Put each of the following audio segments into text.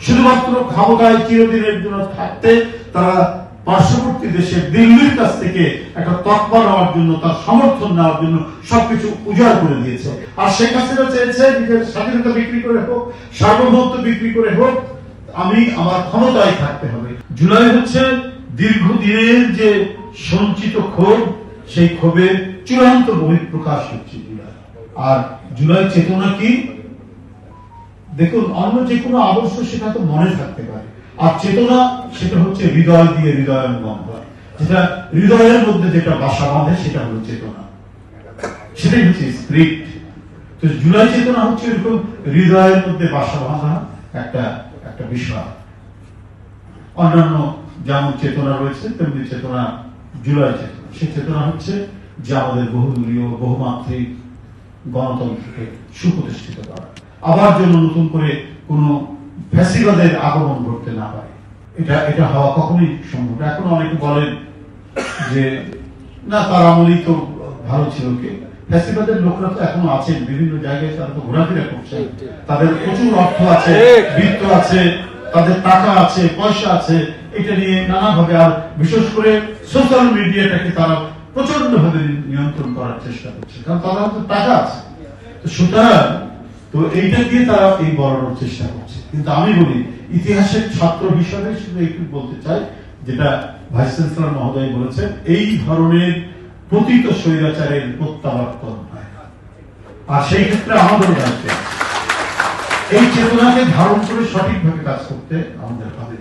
শুধুমাত্র ক্ষমতায় চিরদিনের জন্য থাকতে তারা পার্শ্ববর্তী দেশের দিল্লির কাছ থেকে একটা তকমা নেওয়ার জন্য, তার সমর্থন নেওয়ার জন্য সবকিছু উজাড় করে দিয়েছে। আর শেখ হাসিনা চেয়েছে নিজের স্বাধীনতা বিক্রি করে হোক, সার্বভৌমত্ব বিক্রি করে হোক, আমি আমার ক্ষমতায় থাকতে হবে। জুলাই হচ্ছে দীর্ঘদিনের যে সঞ্চিত ক্ষোভ, সেই ক্ষোভের চূড়ান্ত বহিঃপ্রকাশ হচ্ছে জুলাই। আর জুলাই চেতনা কি? দেখুন, অন্য যে কোনো আদর্শ সেটা তো মনে থাকতে পারে, আর চেতনা সেটা হচ্ছে হৃদয় দিয়ে হৃদয়ঙ্গম হয়। যেটা হৃদয়ের মধ্যে যেটা বাসা বাঁধে সেটা হলো চেতনা, সেটাই হচ্ছে স্পিরিট। তো জুলাই চেতনা হচ্ছে এরকম হৃদয়ের মধ্যে বাসা বাঁধা একটা একটা বিষয়। অন্যান্য যেমন চেতনা রয়েছে তেমনি চেতনা জুলাই চেতনা। সেই চেতনা হচ্ছে যে আমাদের বহুদলীয় বহুমাত্রিক গণতন্ত্রকে সুপ্রতিষ্ঠিত করা, আবার যেন নতুন করে কোন ফ্যাসিবাদের আগমন ঘটতে না পারে। এটা হওয়া কখনোই সম্ভব না। এখন অনেকে বলেন যে না, তার আমলই তো ভালো ছিল। কে? ফ্যাসিবাদের লোকরা তো এখনো আছেন বিভিন্ন জায়গায়, তারা তো ঘোরাফেরা করছে, তাদের প্রচুর অর্থ আছে, বৃত্ত আছে, তাদের টাকা আছে, পয়সা আছে। এটা নিয়ে নানাভাবে, আর বিশেষ করে সোশ্যাল মিডিয়াটাকে তারা প্রচন্ড ভাবে নিয়ন্ত্রণ করার চেষ্টা করছে, কারণ তাদের হাতে টাকা আছে। তো সুতরাং তো এইটা দিয়ে তারা এই বলানোর চেষ্টা করছে। কিন্তু আমি বলি, ইতিহাসের ছাত্র হিসাবে শুধু একটু বলতে চাই, যেটা ভাইস চ্যান্সেলর মহোদয় বলেছেন, এই ধরনের পতিত স্বৈরাচারের প্রত্যাবর্তন হয়। আর সেই ক্ষেত্রে আমাদের দায়িত্ব এই চেতনাকে ধারণ করে সঠিকভাবে কাজ করতে আমাদের হবে।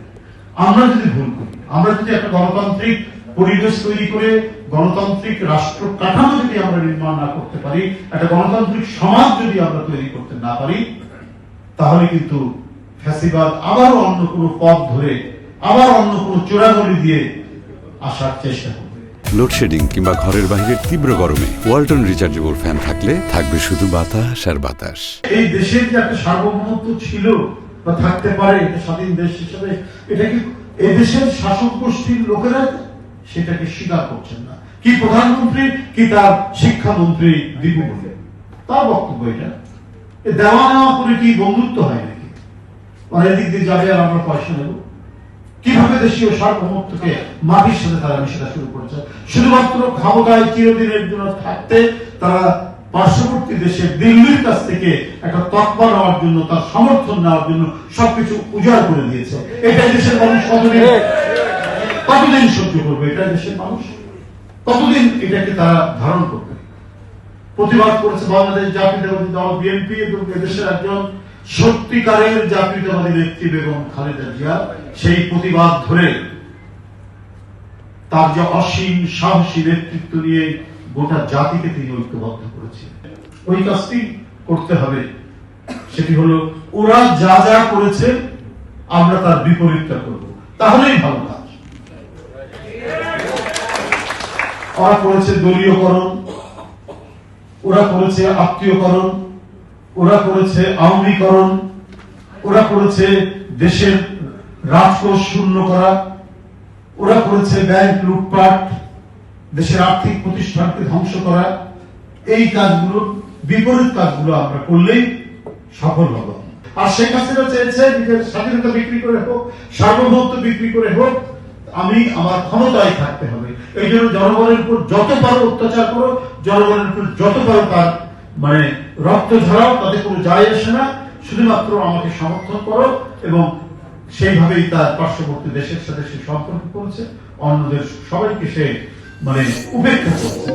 আমরা যদি ভুল করি, আমরা যদি একটা গণতান্ত্রিক পরিবেশ তৈরি করে গণতান্ত্রিক রাষ্ট্র কাঠামো যদি আমরা নির্মাণ না করতে পারি, একটা গণতান্ত্রিক সমাজ যদি আমরা তৈরি করতে না পারি, তাহলে কিন্তু ফ্যাসিবাদ আবারও অন্য কোনো পথ ধরে, আবার অন্য কোনো চোরাগলি দিয়ে আসার চেষ্টা করবে। লোডশেডিং কিংবা ঘরের বাইরের তীব্র গরমে ওয়ালটন রিচার্জেবল ফ্যান থাকলে থাকবে শুধু বাতাস আর বাতাস। এই দেশের যে একটা সার্বভৌমত্ব ছিল বা থাকতে পারে, এটা স্বাধীন দেশ হিসেবে, এটা কি এই দেশের শাসক গোষ্ঠীর লোকেরা সেটাকে স্বীকার করছেন না? কি প্রধানমন্ত্রী, কি তার শিক্ষামন্ত্রী দীপু বলে তার বক্তব্য এটা। দেওয়া নেওয়া করে কি বন্ধুত্ব হয় নাকি? মানে এদিক দিয়ে যাবে আর আমরা পয়সা নেব? কিভাবে দেশীয় সার্বভৌমত্বকে মাটির সাথে তারা মিশাতে শুরু করেছে? শুধুমাত্র ক্ষমতায় চিরদিনের জন্য থাকতে তারা পার্শ্ববর্তী দেশের দিল্লির কাছ থেকে একটা তকমা নেওয়ার জন্য, তার সমর্থন নেওয়ার জন্য সবকিছু উজাড় করে দিয়েছে। এটা দেশের মানুষ কতদিন সহ্য করবে? এটা দেশের মানুষ কতদিন এটাকে তারা ধারণ করবে? প্রতিবাদ করেছে বাংলাদেশ জাতীয়তাবাদী দল বিএনপি এবং এদেশের একজন সত্যিকারের জাতীয়তাবাদী নেত্রী বেগম খালেদা জিয়া। সেই প্রতিবাদ ধরে তার যে অসীম সাহসী নেতৃত্ব নিয়ে গোটা জাতিকে তিনি ঐক্যবদ্ধ করেছেন। ওই কাজটি করতে হবে। সেটি হলো, ওরা যা যা করেছে আমরা তার বিপরীতটা করব, তাহলেই ভালো কাজ। ওরা করেছে দলীয়করণ, ওরা করেছে আত্মীয়করণ, ওরা করেছে আওয়ামীকরণ, ওরা করেছে দেশের রাজকোষ শূন্য করা, ওরা করেছে ব্যাংক লুটপাট, দেশের আর্থিক প্রতিষ্ঠানকে ধ্বংস করা। এই কাজগুলো, বিপরীত কাজগুলো আমরা করলেই সফল হব। আর শেখ হাসিনা চেয়েছে নিজের স্বাধীনতা বিক্রি করে হোক, সার্বভৌমত্ব বিক্রি করে হোক, আমি আমার ক্ষমতায় থাকতে হবে। এই জন্য জনগণের উপর যত পারো অত্যাচার করো, জনগণের উপর যত পারো তার মানে রক্ত ঝরাও, তাতে কোনো যায় আসে না। শুধুমাত্র আমাকে সমর্থন করো। এবং সেইভাবেই তার পার্শ্ববর্তী দেশের সাথে সে সম্পর্ক করেছে, অন্যদের সবাইকে সে মানে উপেক্ষা করেছে।